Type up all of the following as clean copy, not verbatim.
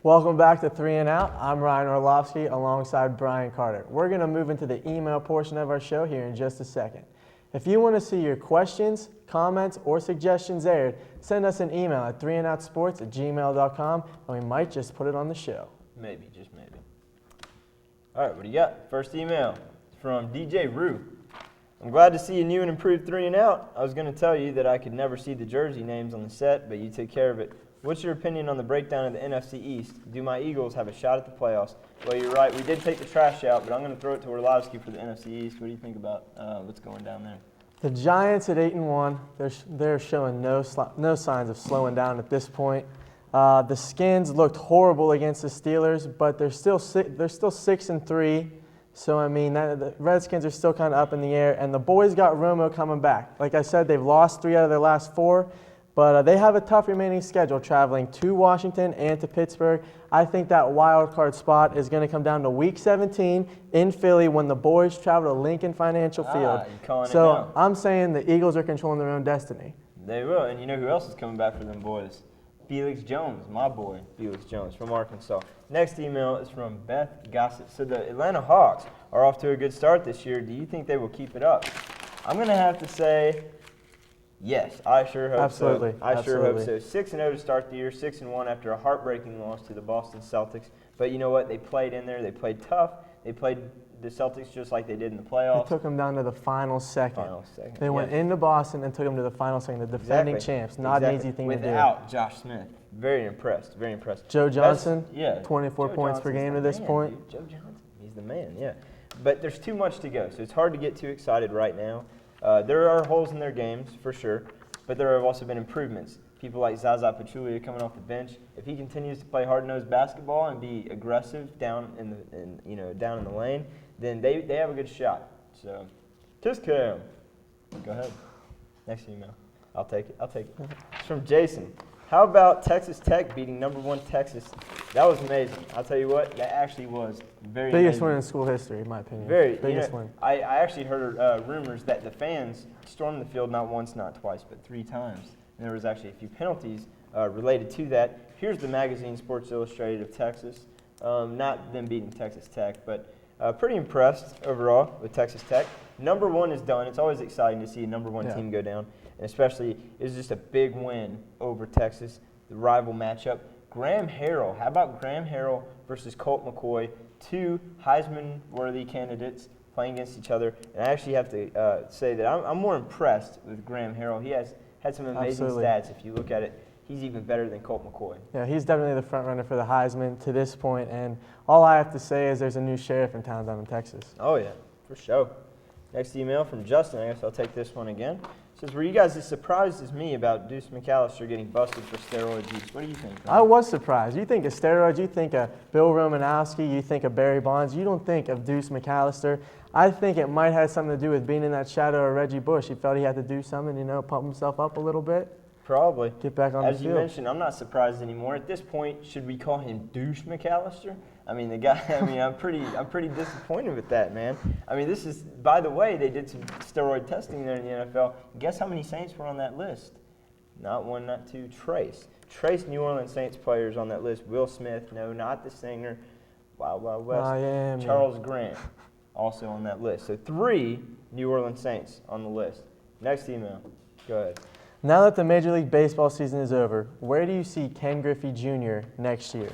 Welcome back to 3 and Out. I'm Ryan Orlovsky alongside Brian Carter. We're going to move into the email portion of our show here in just a second. If you want to see your questions, comments, or suggestions aired, send us an email at 3andOutsports@gmail.com and we might just put it on the show. Maybe, just maybe. All right, what do you got? First email from DJ Rue. I'm glad to see a new and improved 3 and Out. I was going to tell you that I could never see the jersey names on the set, but you took care of it. What's your opinion on the breakdown of the NFC East? Do my Eagles have a shot at the playoffs? Well, you're right. We did take the trash out, but I'm going to throw it to Orlovsky for the NFC East. What do you think about what's going down there? The Giants at 8-1, they're showing no signs of slowing down at this point. The Skins looked horrible against the Steelers, but they're still 6-3. So, I mean, the Redskins are still kind of up in the air. And the boys got Romo coming back. Like I said, they've lost 3 out of their last 4. But they have a tough remaining schedule, traveling to Washington and to Pittsburgh. I think that wild card spot is going to come down to Week 17 in Philly when the boys travel to Lincoln Financial Field. So I'm saying the Eagles are controlling their own destiny. They will. And you know who else is coming back for them boys? Felix Jones, my boy, Felix Jones from Arkansas. Next email is from Beth Gossett. So the Atlanta Hawks are off to a good start this year. Do you think they will keep it up? I'm going to have to say yes, I sure hope Absolutely. so. I sure hope so. 6-0 to start the year, 6-1 after a heartbreaking loss to the Boston Celtics. But you know what? They played in there. They played tough. They played the Celtics just like they did in the playoffs. They took them down to the final second. They went into Boston and took them to the final second. The defending champs. Not an easy thing to do. Without Josh Smith. Very impressed. Very impressed. Joe Johnson, 24 Joe points per game to this point. Dude. Joe Johnson. He's the man, yeah. But there's too much to go, so it's hard to get too excited right now. There are holes in their games, for sure, but there have also been improvements. People like Zaza Pachulia coming off the bench. If he continues to play hard-nosed basketball and be aggressive down in the lane, then they have a good shot. So, just Cam. Go ahead. Next email. I'll take it. It's from Jason. How about Texas Tech beating #1 Texas? That was amazing. I'll tell you what, that actually was very biggest amazing. win in school history, in my opinion. Biggest win. I actually heard rumors that the fans stormed the field not once, not twice, but 3 times. And there was actually a few penalties related to that. Here's the magazine Sports Illustrated of Texas. Not them beating Texas Tech, but pretty impressed overall with Texas Tech. #1 is done. It's always exciting to see a #1 team go down. And especially, it was just a big win over Texas, the rival matchup. Graham Harrell, how about Graham Harrell versus Colt McCoy, 2 Heisman-worthy candidates playing against each other. And I actually have to say that I'm more impressed with Graham Harrell. He has had some amazing stats. If you look at it, he's even better than Colt McCoy. Yeah, he's definitely the front runner for the Heisman to this point. And all I have to say is there's a new sheriff in town down in Texas. Oh, yeah, for sure. Next email from Justin. I guess I'll take this one again. It says, were you guys as surprised as me about Deuce McAllister getting busted for steroid use? What do you think? I was surprised. You think of steroids, you think of Bill Romanowski, you think of Barry Bonds. You don't think of Deuce McAllister. I think it might have something to do with being in that shadow of Reggie Bush. He felt he had to do something, pump himself up a little bit. Probably. Get back on the field. As you mentioned, I'm not surprised anymore. At this point, should we call him Douche McAllister? I mean, the guy. I mean, I'm pretty disappointed with that, man. I mean, this is. By the way, they did some steroid testing there in the NFL. Guess how many Saints were on that list? Not 1, not 2. Trace New Orleans Saints players on that list. Will Smith, no, not the singer. Wild Wild West. Miami. Charles Grant, also on that list. So 3 New Orleans Saints on the list. Next email. Go ahead. Now that the Major League Baseball season is over, where do you see Ken Griffey Jr. next year?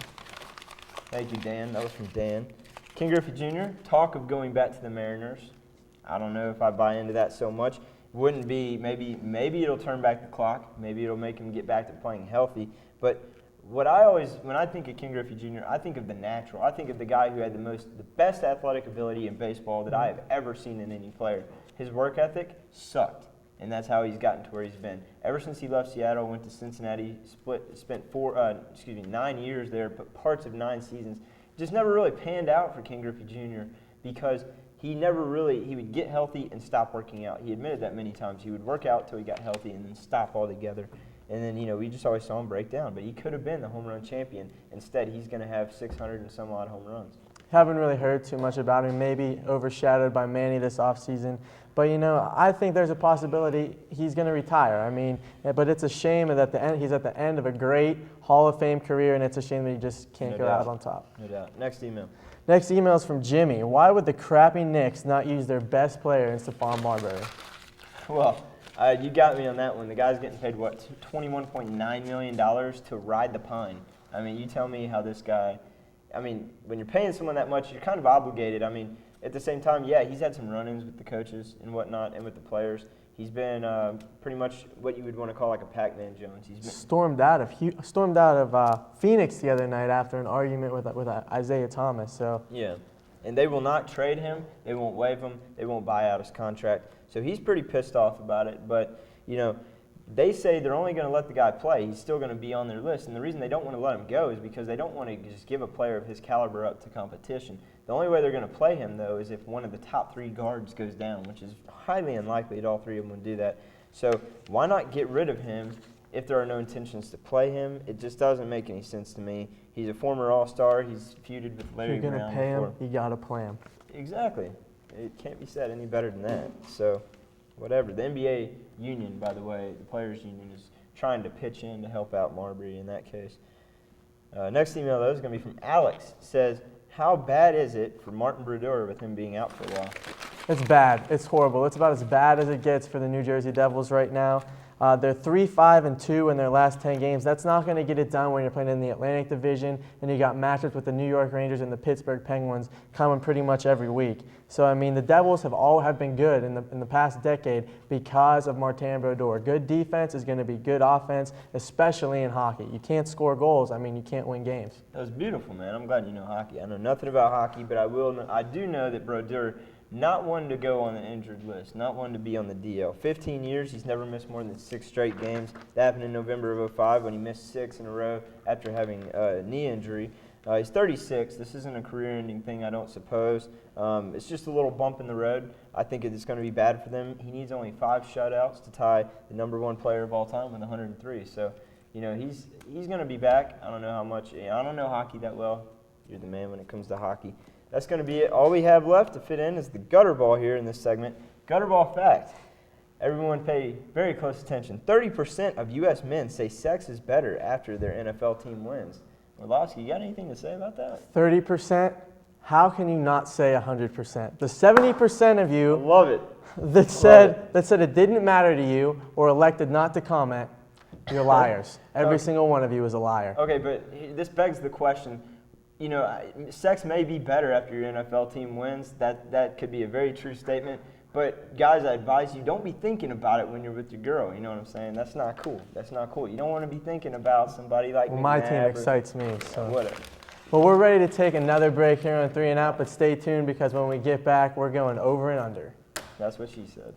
Thank you, Dan. That was from Dan. Ken Griffey Jr., talk of going back to the Mariners. I don't know if I buy into that so much. Wouldn't be, maybe it'll turn back the clock. Maybe it'll make him get back to playing healthy. But when I think of Ken Griffey Jr., I think of the natural. I think of the guy who had the best athletic ability in baseball that I have ever seen in any player. His work ethic sucked. And that's how he's gotten to where he's been. Ever since he left Seattle, went to Cincinnati, spent 9 years there, but parts of 9 seasons. Just never really panned out for Ken Griffey Jr. because he would get healthy and stop working out. He admitted that many times. He would work out till he got healthy and then stop altogether. And then, we just always saw him break down. But he could have been the home run champion. Instead, he's going to have 600 and some odd home runs. Haven't really heard too much about him. Maybe overshadowed by Manny this offseason. But, I think there's a possibility he's going to retire. I mean, but it's a shame that he's at the end of a great Hall of Fame career, and it's a shame that he just can't go out on top. No doubt. Next email. Next email is from Jimmy. Why would the crappy Knicks not use their best player in Stephon Marbury? Well, you got me on that one. The guy's getting paid, what, $21.9 million to ride the pine. I mean, you tell me how this guy – I mean, when you're paying someone that much, you're kind of obligated. I mean, at the same time, yeah, he's had some run-ins with the coaches and whatnot and with the players. He's been pretty much what you would want to call like a Pac-Man Jones. He's been stormed out of Phoenix the other night after an argument with Isaiah Thomas. So yeah, and they will not trade him. They won't waive him. They won't buy out his contract. So he's pretty pissed off about it. But they say they're only going to let the guy play. He's still going to be on their list. And the reason they don't want to let him go is because they don't want to just give a player of his caliber up to competition. The only way they're going to play him, though, is if one of the top 3 guards goes down, which is highly unlikely that all 3 of them would do that. So why not get rid of him if there are no intentions to play him? It just doesn't make any sense to me. He's a former All-Star. He's feuded with Larry Brown. If you're going to pay him, you got to play him. Exactly. It can't be said any better than that. So whatever. The NBA union, by the way, the players' union, is trying to pitch in to help out Marbury in that case. Next email, though, is going to be from Alex. It says, how bad is it for Martin Brodeur with him being out for a while? It's bad. It's horrible. It's about as bad as it gets for the New Jersey Devils right now. They're 3-5-2 in their last 10 games. That's not going to get it done when you're playing in the Atlantic Division and you got matchups with the New York Rangers and the Pittsburgh Penguins coming pretty much every week. So, I mean, the Devils have been good in the past decade because of Martin Brodeur. Good defense is going to be good offense, especially in hockey. You can't score goals. I mean, you can't win games. That was beautiful, man. I'm glad you know hockey. I know nothing about hockey, but I do know that Brodeur, not one to go on the injured list, not one to be on the DL. 15 years, he's never missed more than 6 straight games. That happened in November of 2005 when he missed 6 in a row after having a knee injury. He's 36. This isn't a career-ending thing, I don't suppose. It's just a little bump in the road. I think it's going to be bad for them. He needs only 5 shutouts to tie the #1 player of all time with 103. So, he's going to be back. I don't know how much. I don't know hockey that well. You're the man when it comes to hockey. That's going to be it. All we have left to fit in is the gutter ball here in this segment. Gutter ball fact. Everyone pay very close attention. 30% of U.S. men say sex is better after their NFL team wins. Orlovsky, you got anything to say about that? 30%? How can you not say 100%? The 70% of I you love it. that said it didn't matter to you or elected not to comment, you're liars. Every single one of you is a liar. Okay, but this begs the question. Sex may be better after your NFL team wins. That could be a very true statement. But, guys, I advise you, don't be thinking about it when you're with your girl. You know what I'm saying? That's not cool. That's not cool. You don't want to be thinking about somebody like Well, my team excites me. So. Whatever. Well, we're ready to take another break here on 3 and Out, but stay tuned because when we get back, we're going over and under. That's what she said.